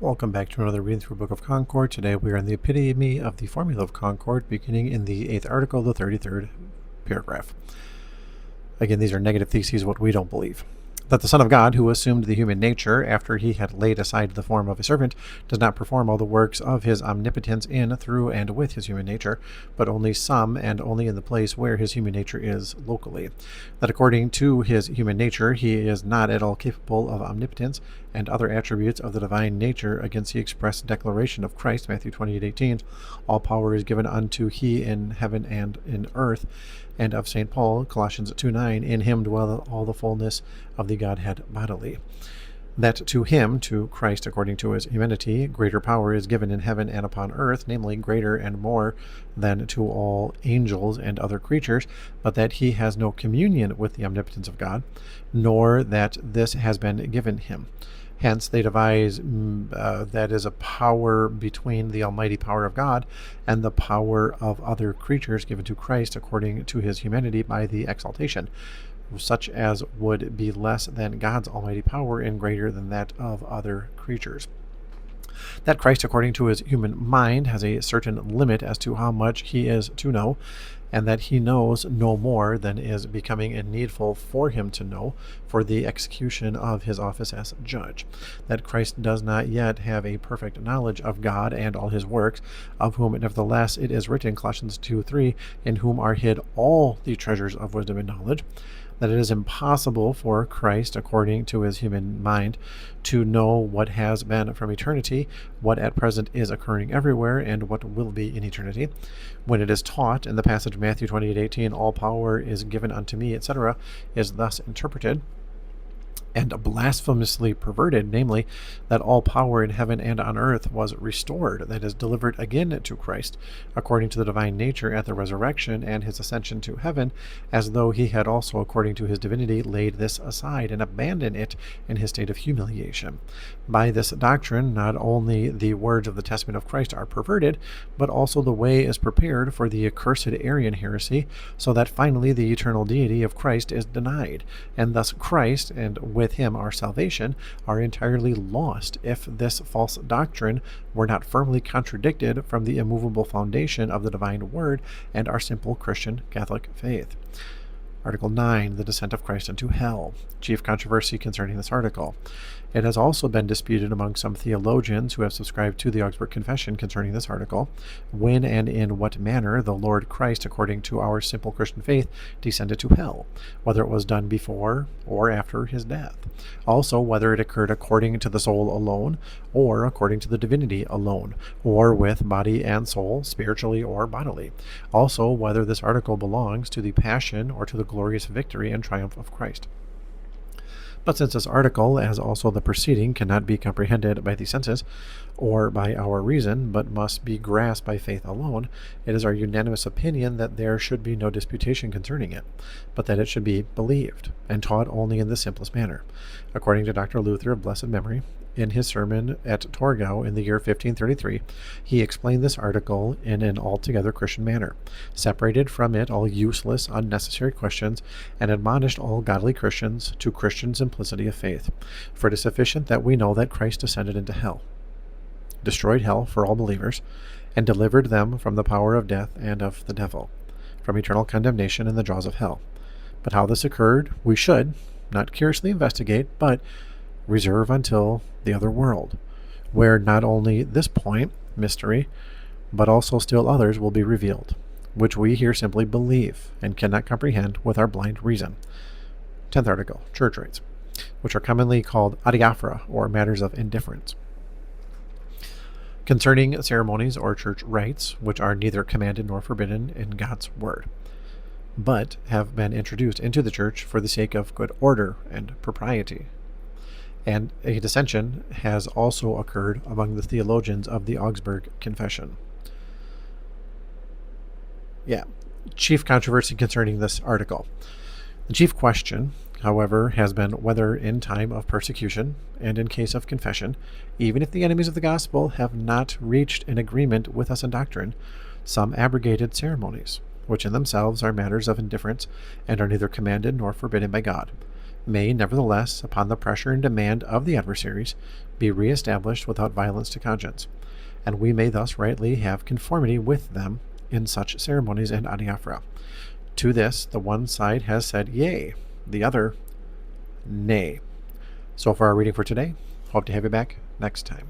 Welcome back to another reading through Book of Concord. Today we are in the epitome of the formula of Concord, beginning in the 8th article, the 33rd paragraph. Again, these are negative theses, what we don't believe. That the Son of God, who assumed the human nature after he had laid aside the form of a servant, does not perform all the works of his omnipotence in, through, and with his human nature, but only some, and only in the place where his human nature is locally. That according to his human nature, he is not at all capable of omnipotence and other attributes of the divine nature against the express declaration of Christ, Matthew 28:18, all power is given unto he in heaven and in earth, and of St. Paul, Colossians 2:9, in him dwelleth all the fullness of the Godhead bodily. That to him, to Christ according to his humanity, greater power is given in heaven and upon earth, namely greater and more than to all angels and other creatures, but that he has no communion with the omnipotence of God, nor that this has been given him. Hence, they devise that is a power between the almighty power of God and the power of other creatures given to Christ according to his humanity by the exaltation, such as would be less than God's almighty power and greater than that of other creatures. That Christ, according to his human mind, has a certain limit as to how much he is to know, and that he knows no more than is becoming and needful for him to know for the execution of his office as judge. That Christ does not yet have a perfect knowledge of God and all his works, of whom nevertheless it is written, Colossians 2:3, in whom are hid all the treasures of wisdom and knowledge. That it is impossible for Christ, according to his human mind, to know what has been from eternity, what at present is occurring everywhere, and what will be in eternity. When it is taught in the passage Matthew 28:18, all power is given unto me, etc., is thus interpreted and blasphemously perverted, namely, that all power in heaven and on earth was restored, that is, delivered again to Christ, according to the divine nature at the resurrection and his ascension to heaven, as though he had also, according to his divinity, laid this aside and abandoned it in his state of humiliation. By this doctrine, not only the words of the testament of Christ are perverted, but also the way is prepared for the accursed Arian heresy, so that finally the eternal deity of Christ is denied, and thus Christ, and with him our salvation, are entirely lost if this false doctrine were not firmly contradicted from the immovable foundation of the divine word and our simple Christian Catholic faith. Article 9, the descent of Christ into hell. Chief controversy concerning this article. It has also been disputed among some theologians who have subscribed to the Augsburg Confession concerning this article, when and in what manner the Lord Christ, according to our simple Christian faith, descended to hell, whether it was done before or after his death. Also, whether it occurred according to the soul alone, or according to the divinity alone, or with body and soul, spiritually or bodily. Also, whether this article belongs to the passion or to the glorious victory and triumph of Christ. But since this article, as also the preceding, cannot be comprehended by the senses or by our reason, but must be grasped by faith alone, it is our unanimous opinion that there should be no disputation concerning it, but that it should be believed, and taught only in the simplest manner. According to Dr. Luther of blessed memory, in his sermon at Torgau in the year 1533, he explained this article in an altogether Christian manner, separated from it all useless, unnecessary questions, and admonished all godly Christians to Christian simplicity of faith. For it is sufficient that we know that Christ descended into hell, destroyed hell for all believers, and delivered them from the power of death and of the devil, from eternal condemnation in the jaws of hell. But how this occurred, we should not curiously investigate, but reserve until the other world, where not only this point, mystery, but also still others will be revealed, which we here simply believe and cannot comprehend with our blind reason. 10th article, church rites, which are commonly called adiaphora, or matters of indifference. Concerning ceremonies or church rites, which are neither commanded nor forbidden in God's word, but have been introduced into the church for the sake of good order and propriety. And a dissension has also occurred among the theologians of the Augsburg Confession. Chief controversy concerning this article. The chief question, however, has been whether in time of persecution and in case of confession, even if the enemies of the gospel have not reached an agreement with us in doctrine, some abrogated ceremonies, which in themselves are matters of indifference and are neither commanded nor forbidden by God, may nevertheless, upon the pressure and demand of the adversaries, be re-established without violence to conscience, and we may thus rightly have conformity with them in such ceremonies and adiaphora. To this, the one side has said yea, the other nay. So for our reading for today, hope to have you back next time.